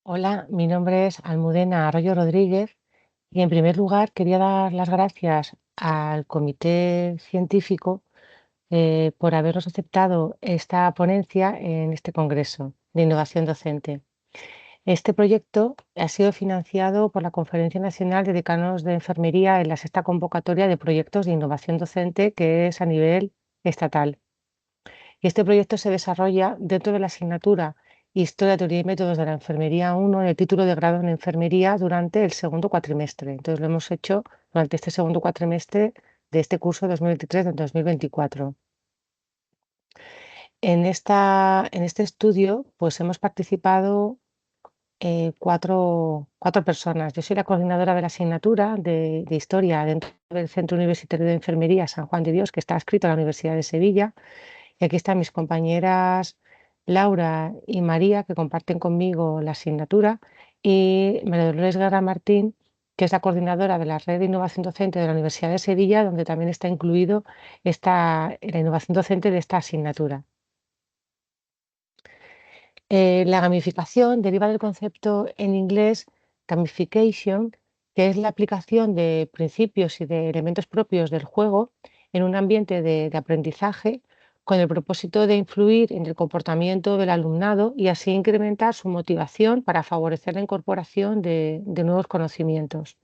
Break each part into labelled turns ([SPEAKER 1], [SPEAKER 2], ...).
[SPEAKER 1] Hola, mi nombre es Almudena Arroyo Rodríguez y en primer lugar quería dar las gracias al Comité Científico por habernos aceptado esta ponencia en este Congreso de Innovación Docente. Este proyecto ha sido financiado por la Conferencia Nacional de Decanos de Enfermería en la sexta convocatoria de proyectos de innovación docente que es a nivel estatal. Y este proyecto se desarrolla dentro de la asignatura Historia, Teoría y Métodos de la Enfermería 1 en el título de grado en Enfermería durante el segundo cuatrimestre. Entonces lo hemos hecho durante este segundo cuatrimestre de este curso 2023-2024. En este estudio pues hemos participado cuatro personas. Yo soy la coordinadora de la asignatura de Historia dentro del Centro Universitario de Enfermería San Juan de Dios, que está adscrito a la Universidad de Sevilla. Y aquí están mis compañeras Laura y María, que comparten conmigo la asignatura, y María Dolores Guerra Martín, que es la coordinadora de la Red de Innovación Docente de la Universidad de Sevilla, donde también está incluido la innovación docente de esta asignatura. La gamificación deriva del concepto en inglés gamification, que es la aplicación de principios y de elementos propios del juego en un ambiente de aprendizaje con el propósito de influir en el comportamiento del alumnado y así incrementar su motivación para favorecer la incorporación de nuevos conocimientos.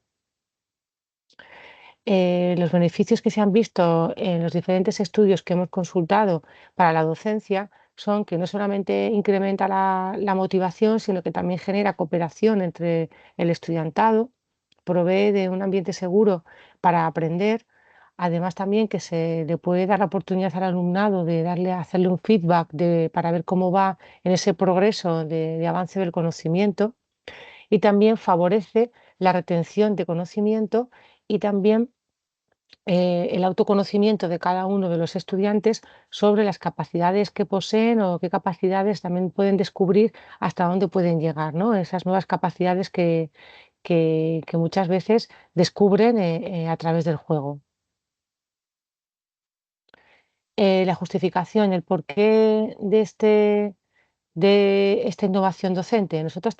[SPEAKER 1] Los beneficios que se han visto en los diferentes estudios que hemos consultado para la docencia son que no solamente incrementa la motivación, sino que también genera cooperación entre el estudiantado, provee de un ambiente seguro para aprender, además también que se le puede dar la oportunidad al alumnado de hacerle un feedback para ver cómo va en ese progreso de avance del conocimiento y también favorece la retención de conocimiento y también el autoconocimiento de cada uno de los estudiantes sobre las capacidades que poseen o qué capacidades también pueden descubrir hasta dónde pueden llegar, ¿no? Esas nuevas capacidades que muchas veces descubren a través del juego. La justificación, el porqué de esta innovación docente. Nosotros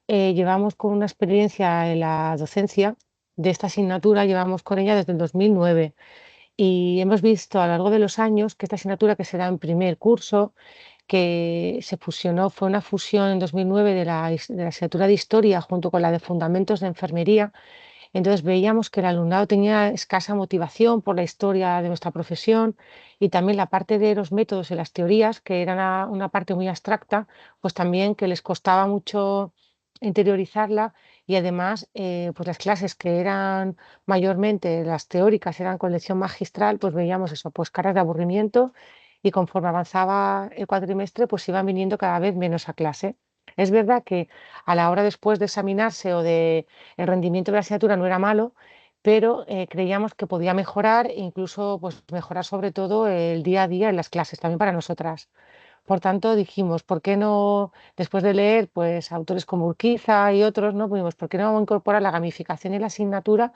[SPEAKER 1] llevamos con una experiencia en la docencia de esta asignatura, llevamos con ella desde el 2009. Y hemos visto a lo largo de los años que esta asignatura que se da en primer curso, que se fusionó, fue una fusión en 2009 de la asignatura de Historia junto con la de Fundamentos de Enfermería. Entonces veíamos que el alumnado tenía escasa motivación por la historia de nuestra profesión y también la parte de los métodos y las teorías, que era una parte muy abstracta, pues también que les costaba mucho interiorizarla y además pues las clases que eran mayormente las teóricas, eran con lección magistral, pues veíamos eso, pues caras de aburrimiento y conforme avanzaba el cuatrimestre pues iban viniendo cada vez menos a clase. Es verdad que a la hora después de examinarse o de el rendimiento de la asignatura no era malo, pero creíamos que podía mejorar e incluso pues, mejorar sobre todo el día a día en las clases, también para nosotras. Por tanto, dijimos, ¿por qué no, después de leer pues, autores como Urquiza y otros, ¿no? Pues, ¿por qué no incorporar la gamificación en la asignatura,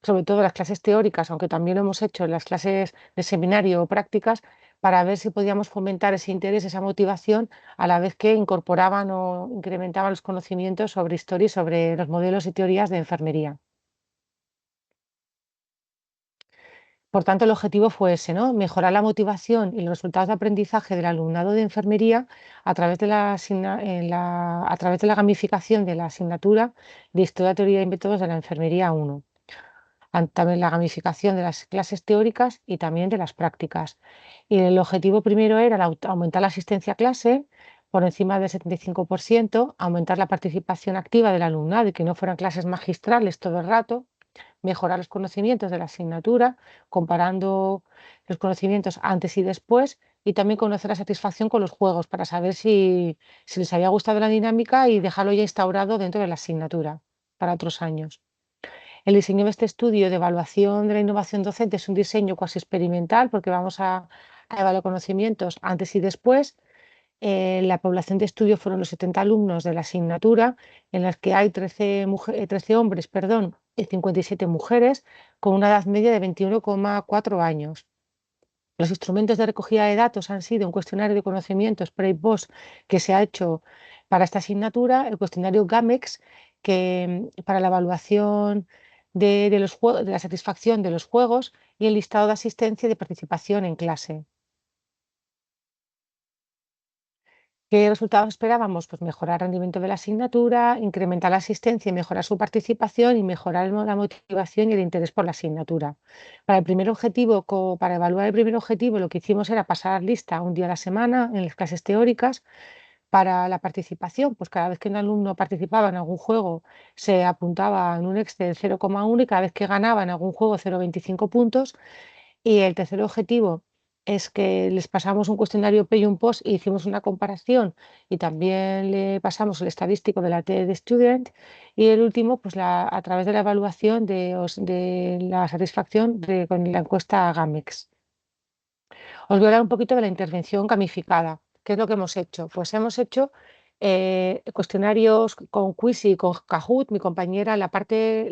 [SPEAKER 1] sobre todo las clases teóricas, aunque también lo hemos hecho en las clases de seminario o prácticas, para ver si podíamos fomentar ese interés, esa motivación, a la vez que incorporaban o incrementaban los conocimientos sobre historia y sobre los modelos y teorías de enfermería? Por tanto, el objetivo fue ese, ¿no? Mejorar la motivación y los resultados de aprendizaje del alumnado de enfermería a través a través de la gamificación de la asignatura de Historia, Teoría y Métodos de la Enfermería 1. También la gamificación de las clases teóricas y también de las prácticas. Y el objetivo primero era aumentar la asistencia a clase por encima del 75%, aumentar la participación activa del alumnado y que no fueran clases magistrales todo el rato, mejorar los conocimientos de la asignatura, comparando los conocimientos antes y después, y también conocer la satisfacción con los juegos para saber si les había gustado la dinámica y dejarlo ya instaurado dentro de la asignatura para otros años. El diseño de este estudio de evaluación de la innovación docente es un diseño cuasi experimental porque vamos a evaluar conocimientos antes y después. La población de estudio fueron los 70 alumnos de la asignatura, en las que hay 13 hombres, perdón, y 57 mujeres, con una edad media de 21,4 años. Los instrumentos de recogida de datos han sido un cuestionario de conocimientos pre y post que se ha hecho para esta asignatura, el cuestionario GAMEX, que para la evaluación de los de la satisfacción de los juegos y el listado de asistencia y de participación en clase. ¿Qué resultados esperábamos? Pues mejorar el rendimiento de la asignatura, incrementar la asistencia y mejorar su participación y mejorar la motivación y el interés por la asignatura. Para el primer objetivo, para evaluar el primer objetivo, lo que hicimos era pasar lista un día a la semana en las clases teóricas. Para la participación, pues cada vez que un alumno participaba en algún juego se apuntaba en un Excel 0,1 y cada vez que ganaba en algún juego 0,25 puntos. Y el tercer objetivo es que les pasamos un cuestionario Pay un Post y hicimos una comparación y también le pasamos el estadístico de la TED Student. Y el último, pues a través de la evaluación de la satisfacción con la encuesta GAMEX. Os voy a hablar un poquito de la intervención gamificada. ¿Qué es lo que hemos hecho? Pues hemos hecho cuestionarios con Quizy y con Kahoot. Mi compañera, la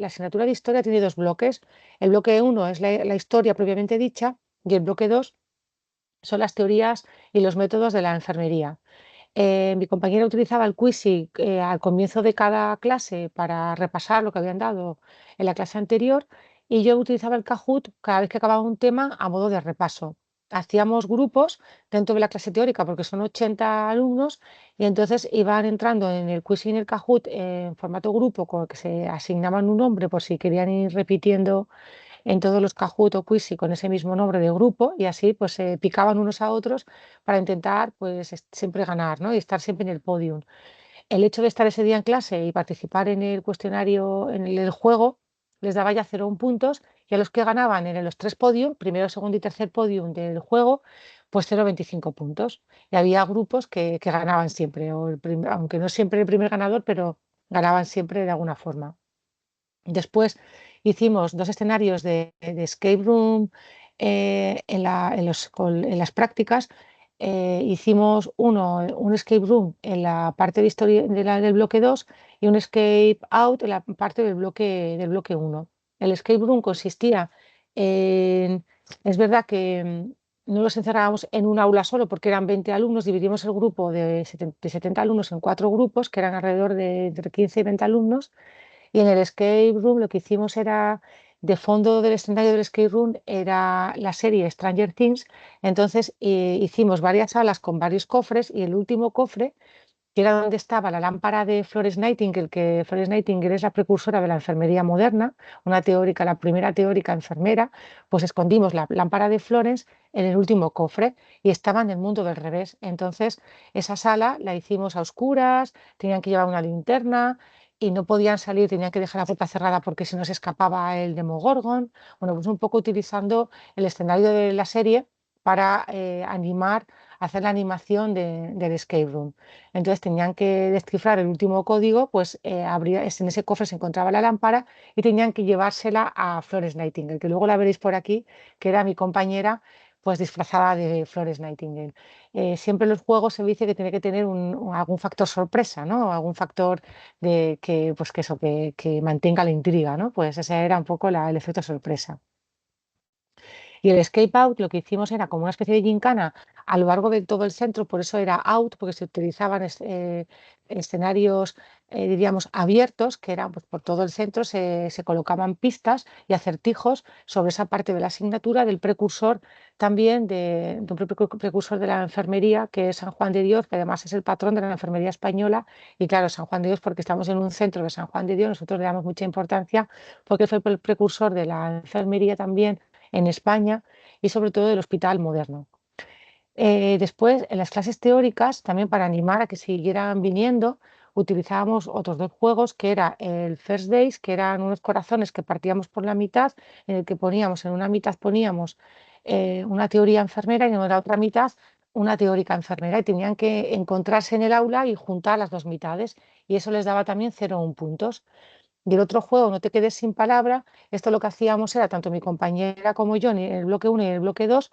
[SPEAKER 1] asignatura de historia tiene dos bloques. El bloque uno es la historia propiamente dicha y el bloque 2 son las teorías y los métodos de la enfermería. Mi compañera utilizaba el Quizy al comienzo de cada clase para repasar lo que habían dado en la clase anterior y yo utilizaba el Kahoot cada vez que acababa un tema a modo de repaso. Hacíamos grupos dentro de la clase teórica porque son 80 alumnos y entonces iban entrando en el Quizy y en el Kahoot en formato grupo con el que se asignaban un nombre por si querían ir repitiendo en todos los Kahoot o Quizy con ese mismo nombre de grupo y así pues se picaban unos a otros para intentar pues siempre ganar, ¿no? Y estar siempre en el podium. El hecho de estar ese día en clase y participar en el cuestionario, en el juego, les daba ya 0 puntos y a los que ganaban en los tres podium, primero, segundo y tercer podium del juego, pues 0,25 puntos. Y había grupos que ganaban siempre, aunque no siempre el primer ganador, pero ganaban siempre de alguna forma. Después hicimos dos escenarios de escape room en las prácticas. Hicimos un escape room en la parte de historia del bloque 2 y un escape out en la parte del bloque 1. El escape room consistía en, es verdad que no los encerrábamos en un aula solo porque eran 20 alumnos, dividimos el grupo de 70 alumnos en cuatro grupos, que eran alrededor de entre 15 y 20 alumnos, y en el escape room lo que hicimos era, de fondo del escenario del escape room, era la serie Stranger Things. Entonces hicimos varias salas con varios cofres y el último cofre, que era donde estaba la lámpara de Florence Nightingale, que Florence Nightingale es la precursora de la enfermería moderna, una teórica, la primera teórica enfermera, pues escondimos la lámpara de Florence en el último cofre y estaba en el mundo del revés. Entonces, esa sala la hicimos a oscuras, tenían que llevar una linterna y no podían salir, tenían que dejar la puerta cerrada porque si no se escapaba el Demogorgon. Bueno, pues un poco utilizando el escenario de la serie para animar, hacer la animación del escape room. Entonces tenían que descifrar el último código, pues en ese cofre se encontraba la lámpara y tenían que llevársela a Florence Nightingale, que luego la veréis por aquí, que era mi compañera, pues disfrazada de Florence Nightingale. Siempre en los juegos se dice que tiene que tener algún factor sorpresa, ¿no? Algún factor de que, pues que eso, que mantenga la intriga, ¿no? Pues ese era un poco el efecto sorpresa. Y el escape out lo que hicimos era como una especie de gincana a lo largo de todo el centro, por eso era out, porque se utilizaban escenarios, diríamos, abiertos, que eran pues, por todo el centro, se colocaban pistas y acertijos sobre esa parte de la asignatura del precursor también, de un precursor de la enfermería, que es San Juan de Dios, que además es el patrón de la enfermería española. Y claro, San Juan de Dios, porque estamos en un centro de San Juan de Dios, nosotros le damos mucha importancia porque fue el precursor de la enfermería también en España y sobre todo del hospital moderno. Después, en las clases teóricas, también para animar a que siguieran viniendo, utilizábamos otros dos juegos, que era el First Days, que eran unos corazones que partíamos por la mitad, en el que poníamos, en una mitad poníamos una teoría enfermera y en la otra mitad una teórica enfermera, y tenían que encontrarse en el aula y juntar las dos mitades, y eso les daba también 0,1 puntos. Y el otro juego, No te quedes sin palabra, esto lo que hacíamos era, tanto mi compañera como yo, en el bloque uno y en el bloque 2,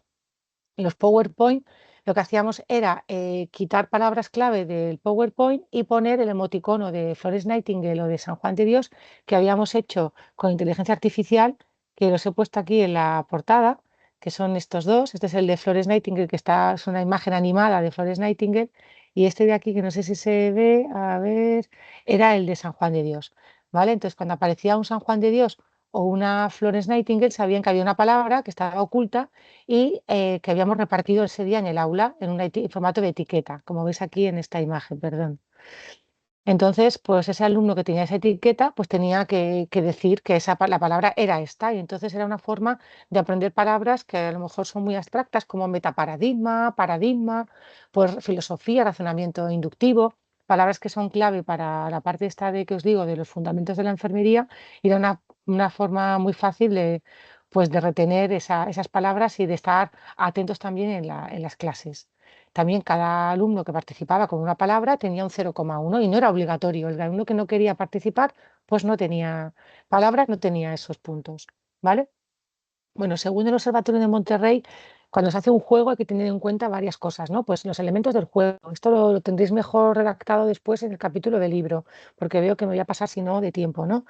[SPEAKER 1] en los PowerPoint, lo que hacíamos era quitar palabras clave del PowerPoint y poner el emoticono de Florence Nightingale o de San Juan de Dios que habíamos hecho con inteligencia artificial, que los he puesto aquí en la portada, que son estos dos. Este es el de Florence Nightingale, que está, es una imagen animada de Florence Nightingale, y este de aquí, que no sé si se ve, a ver, era el de San Juan de Dios, ¿vale? Entonces, cuando aparecía un San Juan de Dios o una Florence Nightingale, sabían que había una palabra que estaba oculta y que habíamos repartido ese día en el aula en un formato de etiqueta, como veis aquí en esta imagen, perdón. Entonces, pues ese alumno que tenía esa etiqueta, pues tenía que decir que la palabra era esta. Y entonces era una forma de aprender palabras que a lo mejor son muy abstractas, como metaparadigma, paradigma, pues filosofía, razonamiento inductivo, palabras que son clave para la parte esta de que os digo, de los fundamentos de la enfermería, y era una forma muy fácil de, pues, de retener esas palabras y de estar atentos también en las clases. También cada alumno que participaba con una palabra tenía un 0,1 y no era obligatorio. El alumno que no quería participar, pues no tenía palabras, no tenía esos puntos, ¿vale? Bueno, según el Observatorio de Monterrey, cuando se hace un juego hay que tener en cuenta varias cosas, ¿no? Pues los elementos del juego. Esto lo tendréis mejor redactado después en el capítulo del libro, porque veo que me voy a pasar, si no, de tiempo, ¿no?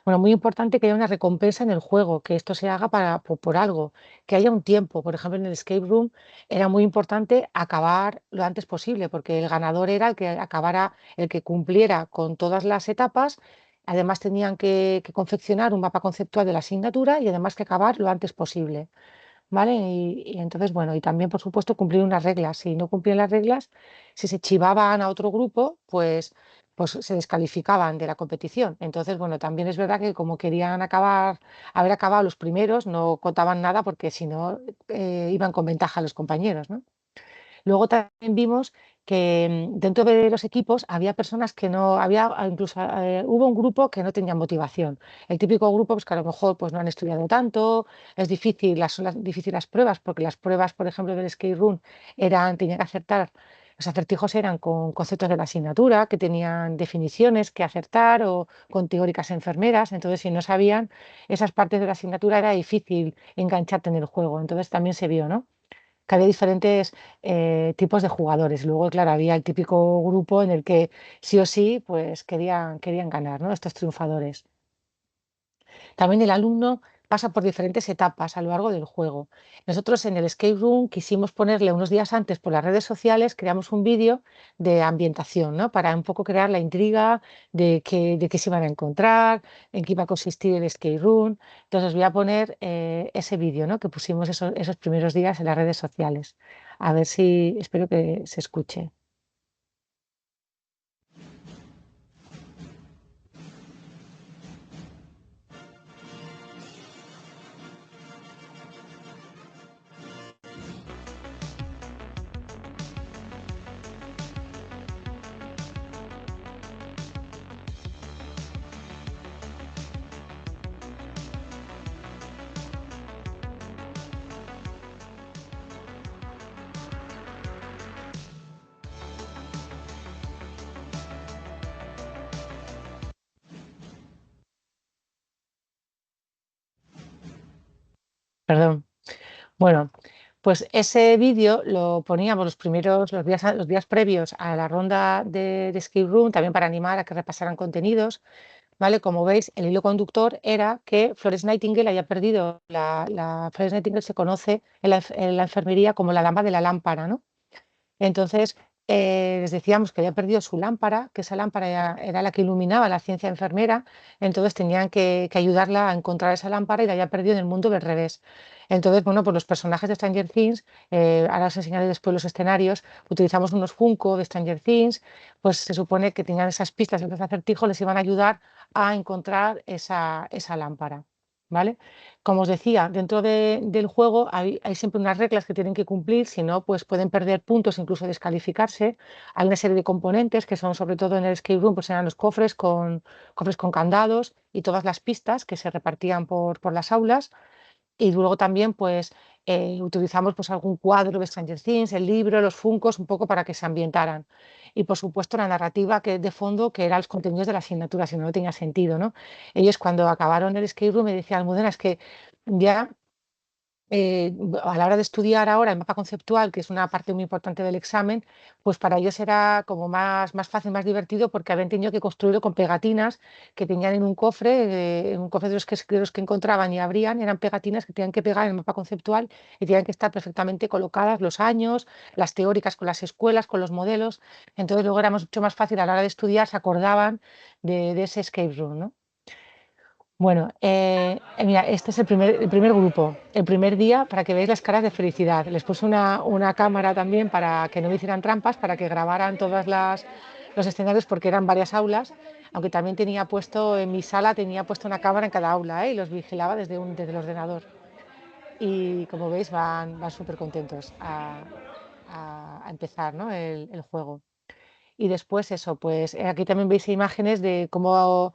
[SPEAKER 1] Bueno, muy importante que haya una recompensa en el juego, que esto se haga por algo, que haya un tiempo. Por ejemplo, en el escape room era muy importante acabar lo antes posible, porque el ganador era el que acabara, el que cumpliera con todas las etapas. Además, tenían que confeccionar un mapa conceptual de la asignatura y además que acabar lo antes posible. ¿Vale? Y entonces, bueno, y también, por supuesto, cumplir unas reglas. Si no cumplían las reglas, si se chivaban a otro grupo, pues se descalificaban de la competición. Entonces, bueno, también es verdad que como querían haber acabado los primeros, no contaban nada porque si no, iban con ventaja los compañeros, ¿no? Luego también vimos que dentro de los equipos había personas que no, incluso hubo un grupo que no tenía motivación. El típico grupo pues, que a lo mejor pues, no han estudiado tanto, es difícil, son difíciles las pruebas, porque las pruebas, por ejemplo, del skate room tenían que acertar, los acertijos eran con conceptos de la asignatura, que tenían definiciones que acertar o con teóricas enfermeras, entonces si no sabían esas partes de la asignatura era difícil engancharte en el juego, entonces también se vio, ¿no? Que había diferentes tipos de jugadores. Luego, claro, había el típico grupo en el que sí o sí, pues querían ganar, ¿no? Estos triunfadores. También el alumno pasa por diferentes etapas a lo largo del juego. Nosotros en el escape room quisimos ponerle unos días antes por las redes sociales, creamos un vídeo de ambientación, ¿no? Para un poco crear la intriga de qué se iban a encontrar, en qué iba a consistir el escape room. Entonces os voy a poner ese vídeo, ¿no? Que pusimos esos primeros días en las redes sociales. A ver si, espero que se escuche. Perdón. Bueno, pues ese vídeo lo poníamos los días previos a la ronda de escape room, también para animar a que repasaran contenidos, ¿vale? Como veis, el hilo conductor era que Florence Nightingale haya perdido, Florence Nightingale se conoce en la enfermería como la dama de la lámpara, ¿no? Entonces, les decíamos que había perdido su lámpara, que esa lámpara era la que iluminaba la ciencia enfermera, entonces tenían que ayudarla a encontrar esa lámpara y la había perdido en el mundo del revés. Entonces, bueno, pues los personajes de Stranger Things, ahora os enseñaré después los escenarios, utilizamos unos Funko de Stranger Things, pues se supone que tenían esas pistas, esos acertijos les iban a ayudar a encontrar esa lámpara, ¿vale? Como os decía, dentro del juego hay siempre unas reglas que tienen que cumplir, si no, pues pueden perder puntos, incluso descalificarse. Hay una serie de componentes que son, sobre todo en el escape room, pues eran los cofres con candados y todas las pistas que se repartían por las aulas. Y luego también, pues, utilizamos pues, algún cuadro de Stranger Things, el libro, los funcos, un poco para que se ambientaran. Y, por supuesto, la narrativa que de fondo, que eran los contenidos de la asignatura, si no, no tenía sentido, ¿no? Ellos, cuando acabaron el escape room, me decían, Almudena, es que ya a la hora de estudiar ahora el mapa conceptual, que es una parte muy importante del examen, pues para ellos era como más fácil, más divertido, porque habían tenido que construirlo con pegatinas que tenían en un cofre de los que encontraban y abrían, eran pegatinas que tenían que pegar en el mapa conceptual y tenían que estar perfectamente colocadas los años, las teóricas con las escuelas, con los modelos. Entonces luego era mucho más fácil a la hora de estudiar, se acordaban de ese escape room, ¿no? Bueno, mira, este es el primer grupo, el primer día para que veáis las caras de felicidad. Les puse una cámara también para que no me hicieran trampas, para que grabaran los escenarios porque eran varias aulas, aunque también tenía puesto en mi sala, tenía puesto una cámara en cada aula, y los vigilaba desde el ordenador. Y como veis van súper contentos a empezar, ¿no? el juego. Y después eso, pues aquí también veis imágenes de cómo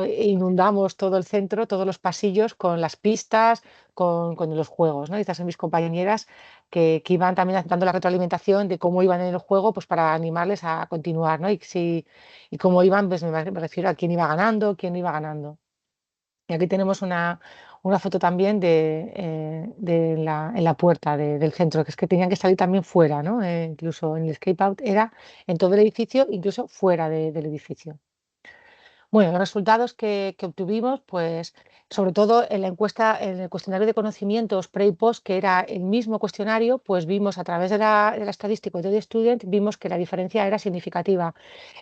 [SPEAKER 1] inundamos todo el centro, todos los pasillos con las pistas, con los juegos, ¿no? Y estas son mis compañeras que iban también dando la retroalimentación de cómo iban en el juego, pues para animarles a continuar, ¿no? Y cómo iban, pues me refiero a quién iba ganando, quién no iba ganando. Y aquí tenemos una foto también en la puerta del centro, que es que tenían que salir también fuera, ¿no? Incluso en el escape out era en todo el edificio, incluso fuera del edificio. Bueno, los resultados que obtuvimos, pues sobre todo en la encuesta, en el cuestionario de conocimientos pre y post, que era el mismo cuestionario, pues vimos a través de la estadística de The Student, vimos que la diferencia era significativa.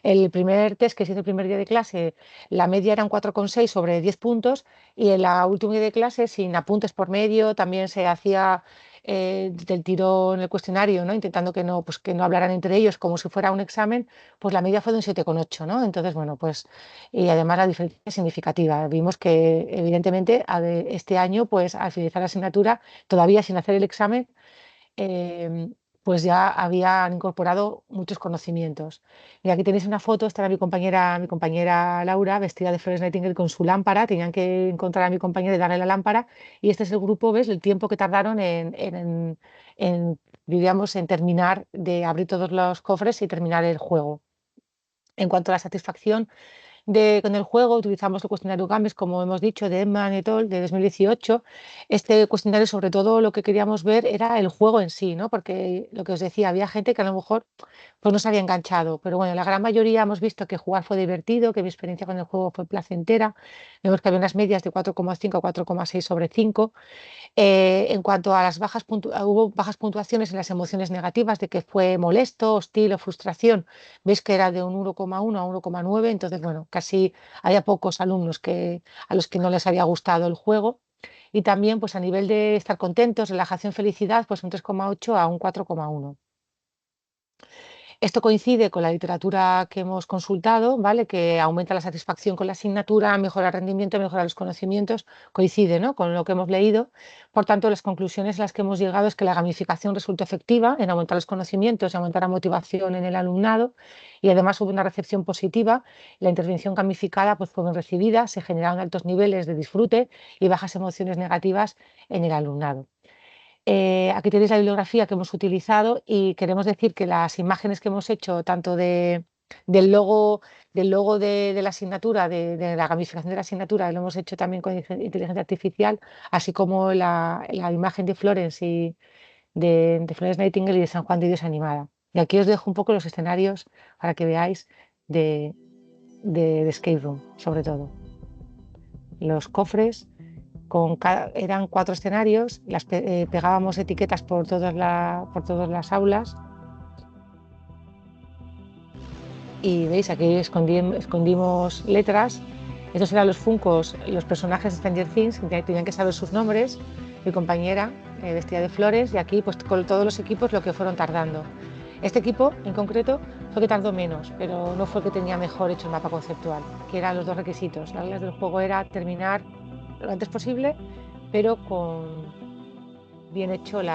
[SPEAKER 1] El primer test que se hizo el primer día de clase, la media era un 4,6 sobre 10 puntos, y en la última día de clase, sin apuntes por medio, también se hacía del tirón el cuestionario, ¿no? Intentando que no hablaran entre ellos como si fuera un examen, pues la media fue de un 7,8, ¿no? Entonces, bueno, pues y además la diferencia es significativa. Vimos que evidentemente este año, pues al finalizar la asignatura, todavía sin hacer el examen, em, pues ya habían incorporado muchos conocimientos. Y aquí tenéis una foto, esta era mi compañera Laura, vestida de Florence Nightingale con su lámpara, tenían que encontrar a mi compañera y darle la lámpara, y este es el grupo, ¿ves? El tiempo que tardaron diríamos, en terminar de abrir todos los cofres y terminar el juego. En cuanto a la satisfacción con el juego, utilizamos el cuestionario GAMES, como hemos dicho, de Edman et al. De 2018. Este cuestionario, sobre todo, lo que queríamos ver era el juego en sí, ¿no? Porque lo que os decía, había gente que a lo mejor pues, no se había enganchado, pero bueno, la gran mayoría hemos visto que jugar fue divertido, que mi experiencia con el juego fue placentera. Vemos que había unas medias de 4,5 a 4,6 sobre 5. En cuanto a las hubo bajas puntuaciones en las emociones negativas, de que fue molesto, hostil o frustración. Veis que era de un 1,1 a 1,9, entonces, bueno, casi había pocos alumnos a los que no les había gustado el juego. Y también, pues a nivel de estar contentos, relajación, felicidad, pues un 3,8 a un 4,1. Esto coincide con la literatura que hemos consultado, ¿vale? Que aumenta la satisfacción con la asignatura, mejora el rendimiento, mejora los conocimientos, coincide, ¿no? Con lo que hemos leído. Por tanto, las conclusiones a las que hemos llegado es que la gamificación resultó efectiva en aumentar los conocimientos y aumentar la motivación en el alumnado, y además hubo una recepción positiva. La intervención gamificada, pues, fue bien recibida, se generaron altos niveles de disfrute y bajas emociones negativas en el alumnado. Aquí tenéis la bibliografía que hemos utilizado, y queremos decir que las imágenes que hemos hecho, tanto del logo de la asignatura, de la gamificación de la asignatura, lo hemos hecho también con inteligencia artificial, así como la imagen de Florence de Florence Nightingale y de San Juan de Dios animada. Y aquí os dejo un poco los escenarios para que veáis de, de Escape Room, sobre todo. Los cofres eran 4 escenarios, pegábamos etiquetas por todas las aulas, y veis, aquí escondimos letras. Estos eran los Funkos, los personajes de Stranger Things, que tenían que saber sus nombres. Mi compañera, vestida de flores, y aquí pues con todos los equipos lo que fueron tardando. Este equipo en concreto fue el que tardó menos, pero no fue el que tenía mejor hecho el mapa conceptual, que eran los dos requisitos. Las reglas del juego era terminar lo antes posible, pero con bien hecho el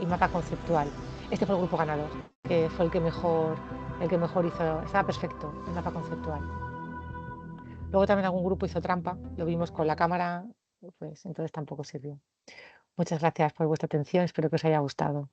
[SPEAKER 1] mapa conceptual. Este fue el grupo ganador, que fue el que mejor hizo, estaba perfecto el mapa conceptual. Luego también algún grupo hizo trampa, lo vimos con la cámara, pues entonces tampoco sirvió. Muchas gracias por vuestra atención, espero que os haya gustado.